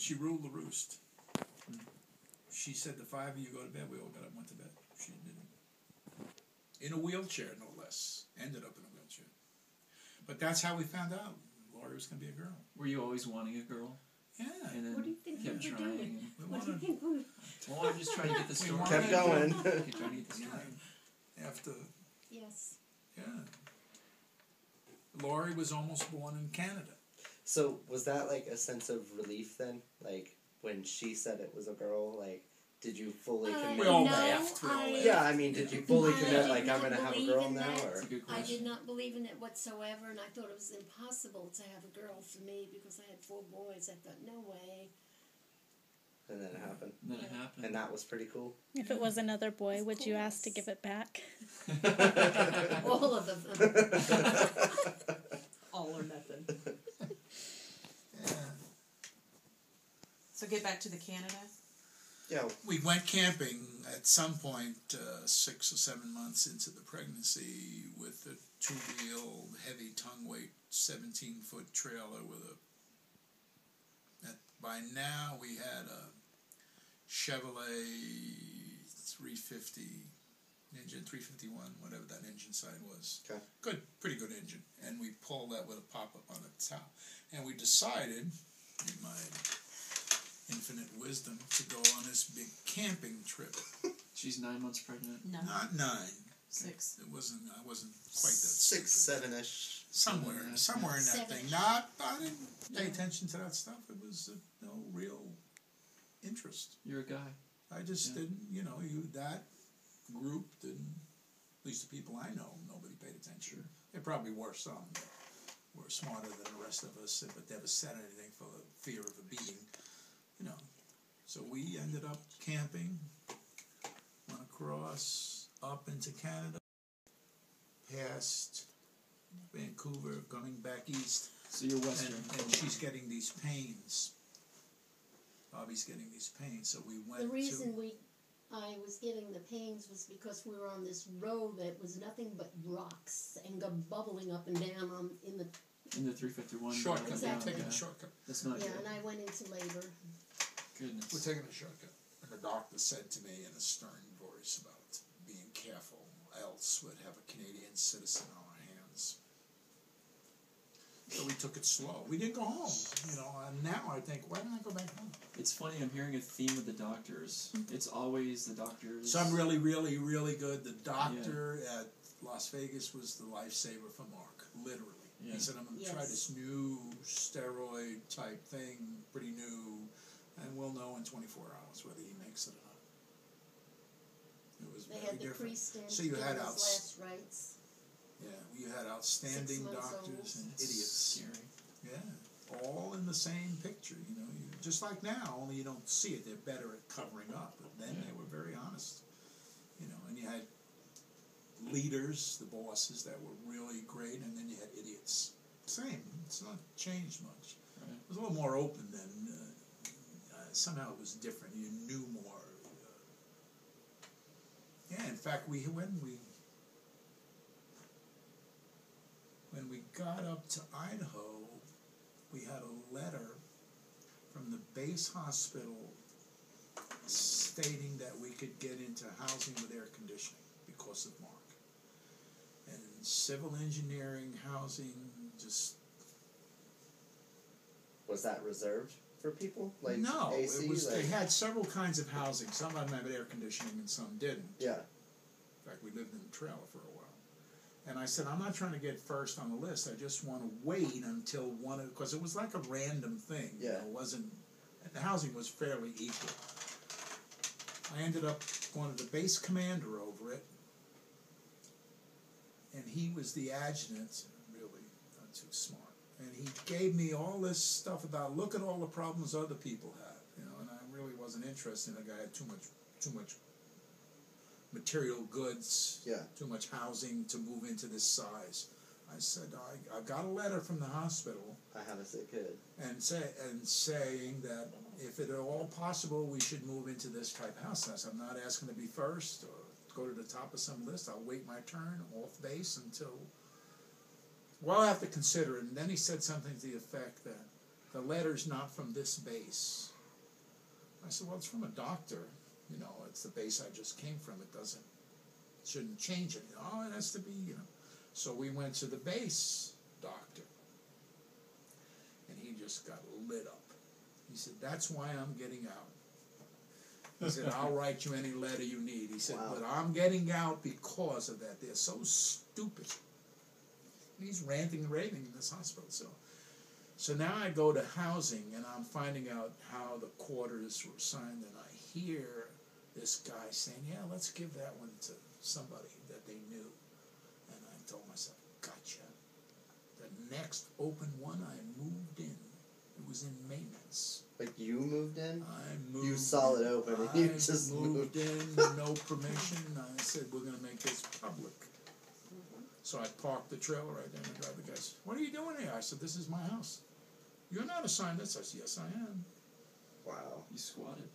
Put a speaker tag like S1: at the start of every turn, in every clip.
S1: She ruled the roost. She said the five of you go to bed. We all got up and went to bed. She didn't. In a wheelchair, no less. Ended up in a wheelchair. But that's how we found out Laurie was going to be a girl.
S2: Were you always wanting a girl?
S1: Yeah.
S2: And then
S3: What do you think
S2: kept
S3: we were
S2: trying.
S3: doing?
S1: We
S3: What do you
S1: wanted,
S3: think we were...
S2: Well, I'm just trying to get the story.
S4: Kept going.
S2: Keep trying to get the story.
S1: after,
S3: Yes.
S1: yeah. Laurie was almost born in Canada.
S4: So was that like a sense of relief then? Like when she said it was a girl, like did you fully commit?
S1: We all
S3: no,
S1: laughed. We all laughed.
S4: Yeah, I mean, did you fully
S3: I
S4: commit?
S3: did
S4: Like I'm
S3: not
S4: gonna have a
S3: believe
S4: girl
S3: in
S4: now,
S3: that.
S4: or
S2: That's a good
S3: I
S2: question.
S3: did not believe in it whatsoever, and I thought it was impossible to have a girl for me because I had 4 boys. I thought, no way.
S4: and then it happened,
S2: And then it happened.
S4: and that was pretty cool.
S5: If it was another boy,
S3: Of
S5: would you ask to
S3: course.
S5: give it back?
S3: All of them.
S6: All or nothing.
S1: Yeah.
S6: So get back to the Canada.
S4: Yeah,
S1: We went camping at some point 6 or 7 months into the pregnancy with a 2-wheel, heavy tongue weight, 17-foot trailer with a... By now we had a Chevrolet 350, engine 351, whatever that engine side was.
S4: Okay.
S1: Good, pretty good engine. And we pulled that with a pop-up on the top. And we decided, in my infinite wisdom, to go on this big camping trip.
S2: She's 9 months pregnant.
S6: No.
S1: Not 9.
S6: 6.
S1: It wasn't. I wasn't quite that
S4: 6,
S1: stupid.
S4: 7-ish.
S1: Somewhere in that
S3: 7.
S1: thing. Not. I didn't pay attention to that stuff. It was no real interest.
S2: You're a guy.
S1: I just didn't. That group didn't. At least the people I know, nobody paid attention. There probably were some that were smarter than the rest of us, but never said anything for the fear of a beating. So we ended up camping, went across, up into Canada, past Vancouver, coming back east,
S2: So you're Western.
S1: and she's getting these pains. Bobby's getting these pains, so we went
S3: The reason I was getting the pains was because we were on this road that was nothing but rocks and bubbling up and down in the...
S2: In the 351.
S1: shortcut.
S3: Exactly.
S1: We're taking a shortcut.
S2: That's not
S3: Yeah,
S2: good.
S3: and I went into labor.
S2: Goodness.
S1: We're taking a shortcut. And the doctor said to me in a stern voice about being careful, else we'd have a Canadian citizen on our hands. So we took it slow. We didn't go home, and now I think, why didn't I go back home?
S2: It's funny, I'm hearing a theme with the doctors. It's always the doctors.
S1: Some really, really, really good. The doctor at Las Vegas was the lifesaver for Mark, literally.
S2: Yeah.
S1: He said, I'm going to try this new steroid type thing, pretty new, and we'll know in 24 hours whether he makes it or not. It was
S3: They
S1: very
S3: had the
S1: different.
S3: priest in
S1: So
S3: to
S1: you
S3: give
S1: had
S3: his
S1: outs-
S3: last rites.
S1: Yeah, you had outstanding
S3: 6 months
S1: doctors
S3: old.
S1: and
S2: It's
S1: idiots.
S2: scary.
S1: Yeah, all in the same picture, just like now, only you don't see it. They're better at covering up, but then they were very honest. And you had leaders, the bosses that were really great, and then you had idiots. Same, it's not changed much.
S2: Right.
S1: It was a little more open then. Somehow it was different. You knew more. In fact, when we got up to Idaho, we had a letter from the base hospital stating that we could get into housing with air conditioning because of Mark. And civil engineering, housing, just...
S4: Was that reserved for people? Like
S1: no,
S4: AC?
S1: it was.
S4: Like...
S1: They had several kinds of housing. Some of them had air conditioning and some didn't.
S4: Yeah.
S1: In fact, we lived in a trailer for a while. And I said, I'm not trying to get first on the list. I just want to wait until because it was like a random thing.
S4: Yeah.
S1: It wasn't, the housing was fairly equal. I ended up going to the base commander over it, and he was the adjutant, really not too smart. And he gave me all this stuff about, look at all the problems other people have, and I really wasn't interested in a guy who had too much material goods, too much housing to move into this size. I said, I got a letter from the hospital.
S4: I have a sick kid.
S1: And saying that if it at all possible, we should move into this type of house. I said, I'm not asking to be first or go to the top of some list. I'll wait my turn off base until... Well, I have to consider it. And then he said something to the effect that the letter's not from this base. I said, well, it's from a doctor. You know, it's the base I just came from. Shouldn't change it. Oh, it has to be, you know. So we went to the base doctor. And he just got lit up. He said, that's why I'm getting out. He said, I'll write you any letter you need. He said,
S4: Wow.
S1: but I'm getting out because of that. They're so stupid. And he's ranting and raving in this hospital. So now I go to housing, and I'm finding out how the quarters were signed, and I hear this guy saying, yeah, let's give that one to somebody that they knew. And I told myself, gotcha. The next open one, I moved in. It was in maintenance.
S4: Like you moved in?
S1: I moved.
S4: You saw it open and you
S1: I
S4: just
S1: moved in, no permission. I said, we're going to make this public. So I parked the trailer right there, and I drive the guy said, what are you doing here? I said, this is my house. You're not assigned this. I said, yes, I am.
S4: Wow.
S2: You squatted.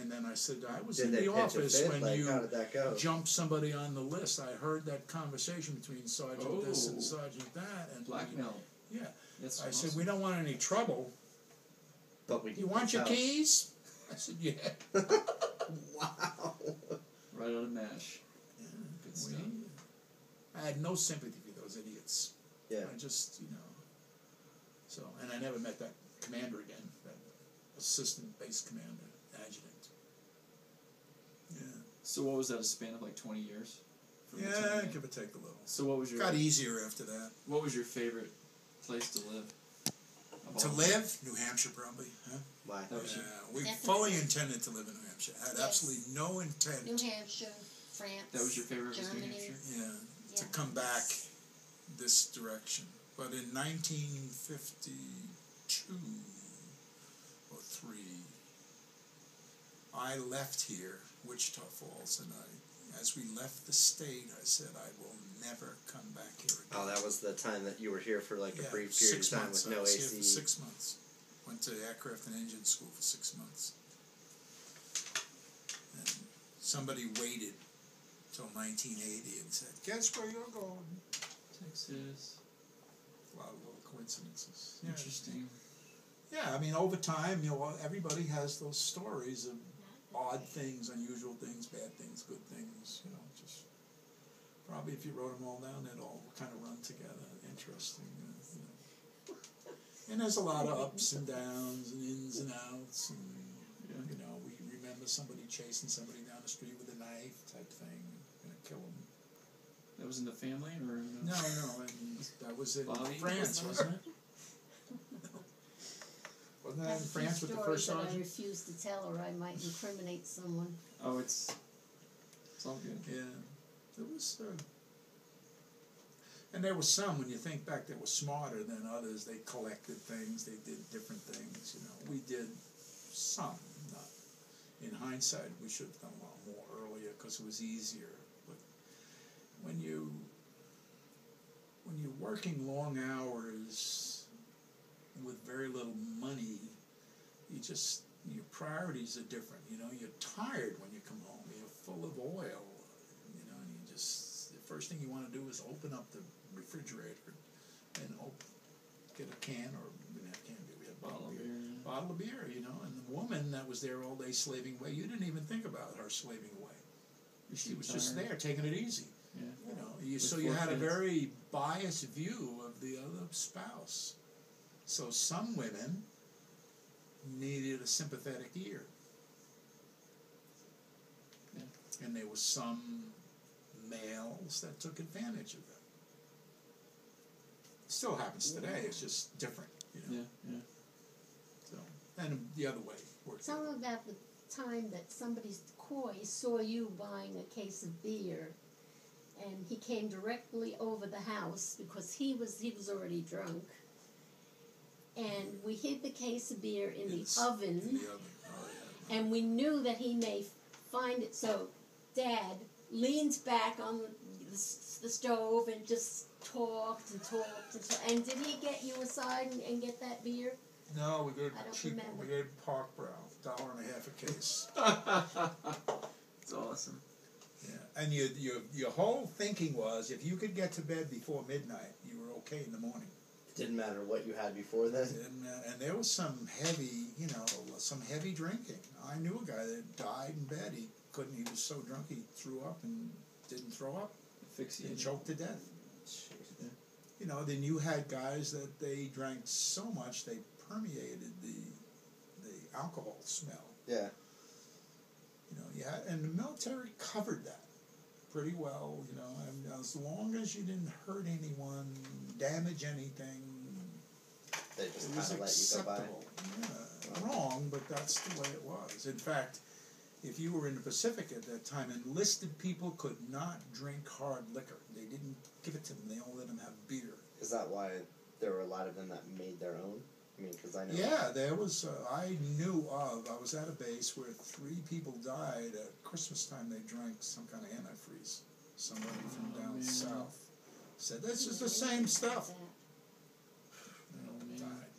S1: And then I said, I was
S4: Did
S1: in
S4: they
S1: the
S4: pitch a
S1: office
S4: fit?
S1: when
S4: Like,
S1: you
S4: how did that go?
S1: jumped somebody on the list. I heard that conversation between Sergeant this and Sergeant that. And
S2: Blackmail.
S1: Yeah.
S2: That's
S1: I
S2: awesome.
S1: said, we don't want any trouble.
S4: But we
S1: You want your keys? I said, yeah.
S4: Wow.
S2: Right out of MASH. Good stuff.
S1: I had no sympathy for those idiots.
S4: Yeah.
S1: I just, so, and I never met that commander again, that assistant base commander, adjutant. Yeah.
S2: So what was that, a span of like 20 years? From the
S1: Yeah,
S2: time
S1: give or take a little.
S2: So what was your
S1: Got easier after that.
S2: What was your favorite place to live? Of
S1: To
S2: all
S1: live? New Hampshire, probably. Huh?
S4: Why?
S2: That was
S1: Yeah,
S2: your,
S1: we
S3: Definitely.
S1: fully intended to live in New Hampshire. Had
S3: Yes.
S1: absolutely no intent.
S3: New Hampshire, France.
S2: that was your favorite, was New
S3: Germany.
S2: Hampshire?
S1: Yeah, to
S3: Yeah.
S1: come back this direction. But in 1952 or 3, I left here, Wichita Falls, and as we left the state, I said I will never come back here again.
S4: Oh, that was the time that you were here for like a
S1: Yeah,
S4: brief period
S1: 6
S4: of time
S1: months.
S4: with no
S1: I was
S4: AC.
S1: here for 6 months. Went to aircraft and engine school for 6 months. And somebody waited till 1980 and said, guess where you're going?
S2: Texas.
S1: A lot of little coincidences. Yeah.
S2: Interesting.
S1: Yeah, I mean, over time, everybody has those stories of odd things, unusual things, bad things, good things, just probably if you wrote them all down, they'd all kind of run together. Interesting, And there's a lot of ups and downs and ins and outs, and, we remember somebody chasing somebody down the street with a knife type thing, gonna kill them.
S2: That was in the family or in the...
S1: No, and that was in
S2: Bobby?
S1: France, wasn't it? Wasn't that in France with the first
S3: stories that I
S1: sergeant?
S3: refuse to tell, or I might incriminate someone.
S2: Oh, it's all good.
S1: Yeah, there was, and there was some, when you think back, that were smarter than others. They collected things, they did different things, We did some, not, in hindsight, we should have done a lot more earlier because it was easier. But when you're working long hours with very little money, your priorities are different, You're tired when you come home. You're full of oil, and the first thing you want to do is open up the refrigerator and get a can, or we didn't have can, we had a bottle of beer, and the woman that was there all day slaving away, you didn't even think about her slaving away. She was just there, taking it easy.
S2: Yeah.
S1: So you had a very biased view of the other spouse. So some women needed a sympathetic ear.
S2: Yeah.
S1: And there was some males that took advantage of that. It still happens today, it's just different,
S2: Yeah.
S1: So, and the other way.
S3: Tell them about the time that somebody's coy saw you buying a case of beer, and he came directly over the house because he was already drunk, and we hid the case of beer in the oven,
S1: In the oven. Oh, yeah.
S3: and we knew that he may find it. So Dad leaned back on the stove and just talked and talked and talked. And did he get you aside and get that beer?
S1: No, we got
S3: I don't
S1: cheap.
S3: remember.
S1: We got Park Brow, $1.50 a case.
S2: It's awesome.
S1: Yeah, and your whole thinking was if you could get to bed before midnight, you were okay in the morning.
S4: Didn't matter what you had before then.
S1: And there was some heavy, some heavy drinking. I knew a guy that died in bed. He was so drunk he threw up and didn't throw up. He choked to death.
S2: Yeah.
S1: Then you had guys that they drank so much they permeated the alcohol smell.
S4: Yeah.
S1: And the military covered that pretty well, and as long as you didn't hurt anyone, damage anything,
S4: They just
S1: it was
S4: kind of let you go by.
S1: acceptable. Yeah, wrong, but that's the way it was. In fact, if you were in the Pacific at that time, enlisted people could not drink hard liquor. They didn't give it to them. They only let them have beer.
S4: Is that why there were a lot of them that made their own? I mean, because I know.
S1: Yeah, there was. I knew of. I was at a base where 3 people died at Christmas time. They drank some kind of antifreeze. Somebody from down south said, "This is the same stuff." Died,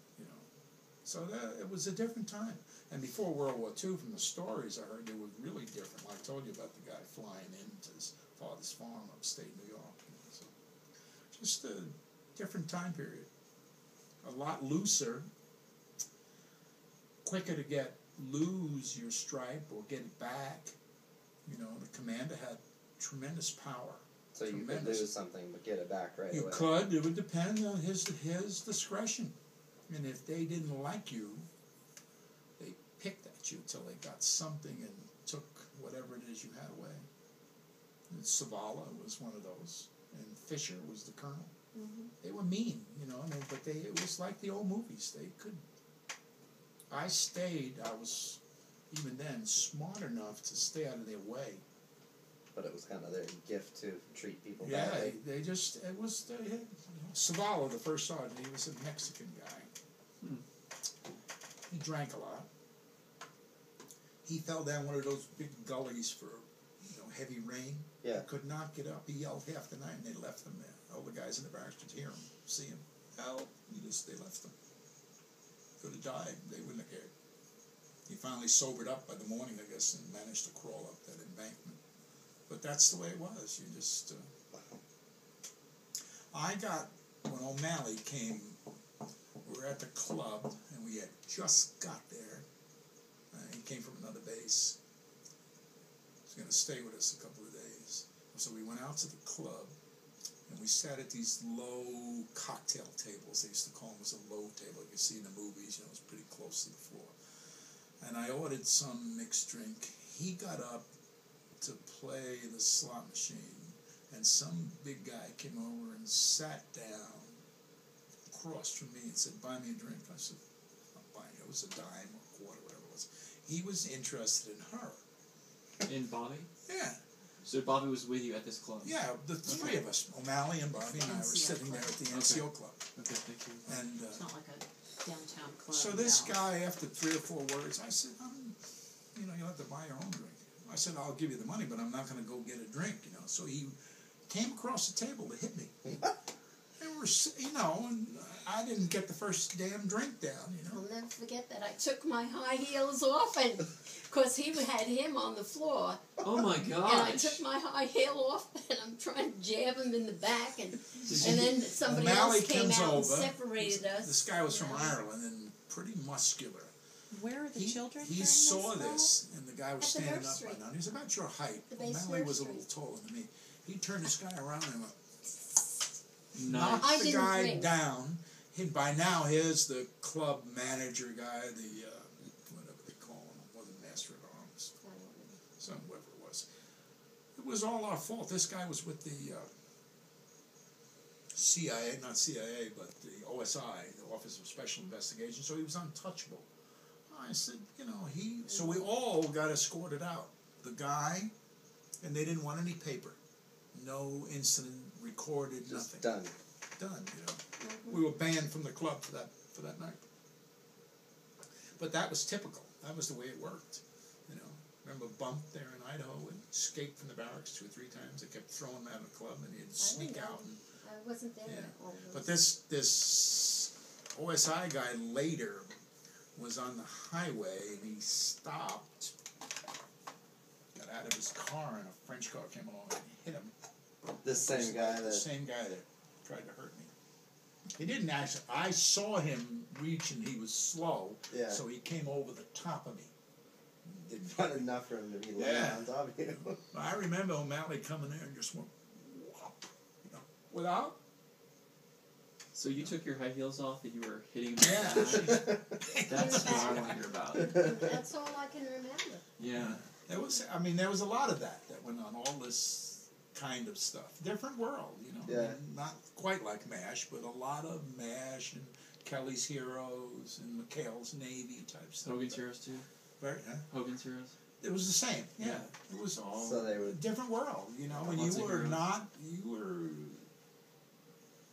S1: So it was a different time. And before World War II, from the stories I heard, it was really different. Like I told you about the guy flying into his father's farm upstate New York. So just a different time period. A lot looser, quicker to lose your stripe or get it back. The commander had tremendous power.
S4: So you could lose something but get it back right away.
S1: You could. It would depend on his discretion. And if they didn't like you, they picked at you till they got something and took whatever it is you had away. And Savala was one of those, and Fisher was the colonel.
S3: Mm-hmm.
S1: They were mean, but it was like the old movies. They could. I was even then smart enough to stay out of their way.
S4: But it was kind of their gift to treat people
S1: Yeah,
S4: badly.
S1: Savala, the first sergeant, he was a Mexican guy. He drank a lot. He fell down one of those big gullies for, heavy rain.
S4: Yeah.
S1: He could not get up. He yelled half the night, and they left him there. All the guys in the barracks could hear him, see him. Help! They left him. Could have died. They wouldn't have cared. He finally sobered up by the morning, I guess, and managed to crawl up that embankment. But that's the way it was. You just... when O'Malley came, we were at the club, and we had just got there. He came from another base. He was going to stay with us a couple of days. So we went out to the club, and we sat at these low cocktail tables. They used to call them a low table. You see in the movies, it was pretty close to the floor. And I ordered some mixed drink. He got up to play the slot machine, and some big guy came over and sat down across from me and said, "Buy me a drink." I said, "I'm not buying it." It was a dime or a quarter, whatever it was. He was interested in her.
S2: In Bobby?
S1: Yeah.
S2: So Bobby was with you at this club?
S1: Yeah, the 3 of us, O'Malley and Bobby and I, were sitting there at the NCO club.
S2: Okay, thank you.
S1: And
S6: It's not like a downtown club.
S1: so this
S6: now.
S1: guy, after 3 or 4 words, I said, you'll have to buy your own drink. I said, "I'll give you the money, but I'm not going to go get a drink, So he came across the table to hit me. And and I didn't get the first damn drink down,
S3: I'll never forget that. I took my high heels off, and because he had him on the floor,
S2: Oh my gosh.
S3: and I took my high heel off, and I'm trying to jab him in the back, and then somebody
S1: O'Malley
S3: else came
S1: comes
S3: out and
S1: over.
S3: separated us.
S1: This guy was from
S3: Yeah.
S1: Ireland and pretty muscular.
S6: Where are the children?
S1: He
S6: during
S1: saw
S6: this,
S1: this, and the guy was
S3: At the
S1: standing up
S3: nursery.
S1: right now. He was about your height.
S3: The base
S1: O'Malley was a
S3: nursery.
S1: little taller than me. He turned this guy around and went,
S2: Nice.
S1: knocked
S3: I
S1: the
S3: didn't
S1: guy
S3: drink.
S1: down. By now, here's the club manager guy, whatever they call him. It wasn't Master of Arms.
S3: I don't know.
S1: Some whoever it was. It was all our fault. This guy was with the CIA, not CIA, but the OSI, the Office of Special Investigation, so he was untouchable. I said, so we all got escorted out. The guy, and they didn't want any paper. No incident recorded,
S4: Just
S1: nothing.
S4: done.
S1: We were banned from the club for that night. But that was typical. That was the way it worked. Remember Bump there in Idaho and escaped from the barracks 2 or 3 times. They kept throwing him out of the club, and he'd sneak
S3: know.
S1: out. And,
S3: I wasn't there.
S1: Yeah.
S3: All
S1: but
S3: those.
S1: this OSI guy later was on the highway, and he stopped, got out of his car, and a French car came along and hit him.
S4: This same guy
S1: The
S4: that...
S1: same guy that tried to hurt me. He didn't actually. I saw him reach, and he was slow.
S4: Yeah.
S1: So he came over the top of me. Didn't
S4: Not enough for him to be laying
S1: Yeah.
S4: on top of you.
S1: I remember O'Malley coming there and just went, whop, you know, without.
S2: So you took your high heels off and you were hitting him
S1: Yeah.
S2: with that? That's what I want to hear about.
S3: That's all I can remember.
S2: Yeah.
S1: There was a lot of that went on. All this kind of stuff. Different world, you know.
S4: Yeah.
S1: I mean, not quite like MASH, but a lot of MASH and Kelly's Heroes and McHale's Navy type stuff.
S2: Hogan's Heroes too?
S1: Very, huh?
S2: Hogan's Heroes?
S1: It was the same. Yeah. It was all
S4: So they were
S1: a different world, you know. And
S2: lots of heroes.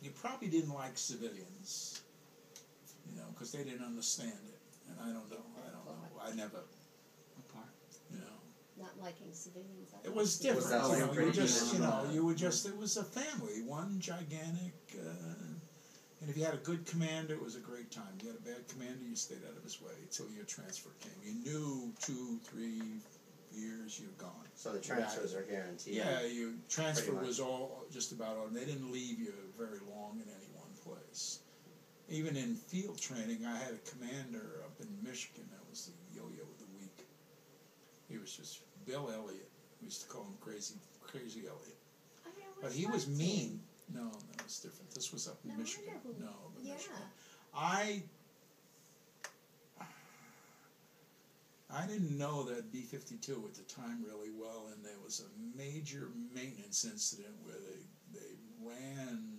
S1: You probably didn't like civilians, you know, because they didn't understand it. And I don't know. I never,
S2: What part?
S1: you know.
S3: Not liking civilians. I
S1: It was
S3: don't
S1: different.
S4: Was that
S1: you
S4: like
S1: know,
S4: pretty
S1: you just,
S2: different?
S1: you know, you were just, it was a family, one gigantic, and if you had a good commander, it was a great time. You had a bad commander, you stayed out of his way until your transfer came. You knew 2, 3 years you're gone.
S4: So the transfers are guaranteed.
S1: Yeah, you transfer
S4: Pretty much.
S1: was all just about all. They didn't leave you very long in any one place. Even in field training, I had a commander up in Michigan that was the yo-yo of the week. He was just Bill Elliott. We used to call him Crazy Elliott.
S3: I always
S1: But he was
S3: liked
S1: mean.
S3: him.
S1: No, that was different. This was up in
S3: No, I
S1: Michigan.
S3: know who-
S1: No, up in
S3: yeah.
S1: Michigan. I didn't know that B-52 at the time really well, and there was a major maintenance incident where they ran,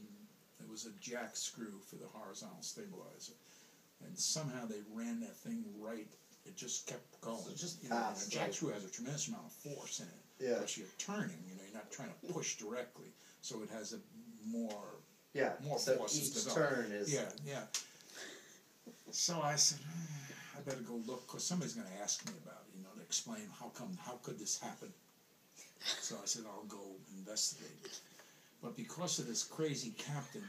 S1: there was a jack screw for the horizontal stabilizer, and somehow they ran that thing right. It just kept going.
S4: So just
S1: you know,
S4: passed,
S1: a jack
S4: like-
S1: screw has a tremendous amount of force in it.
S4: Yeah.
S1: Because you're turning, you know, you're not trying to push directly, so it has a more
S4: Yeah.
S1: more
S4: So
S1: forces
S4: each
S1: to go.
S4: turn is.
S1: Yeah. So I said, I better go look, because somebody's going to ask me about it, you know, to explain how could this happen. So I said, I'll go investigate. But because of this crazy captain,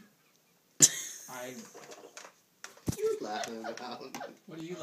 S4: You're laughing about.
S2: What are you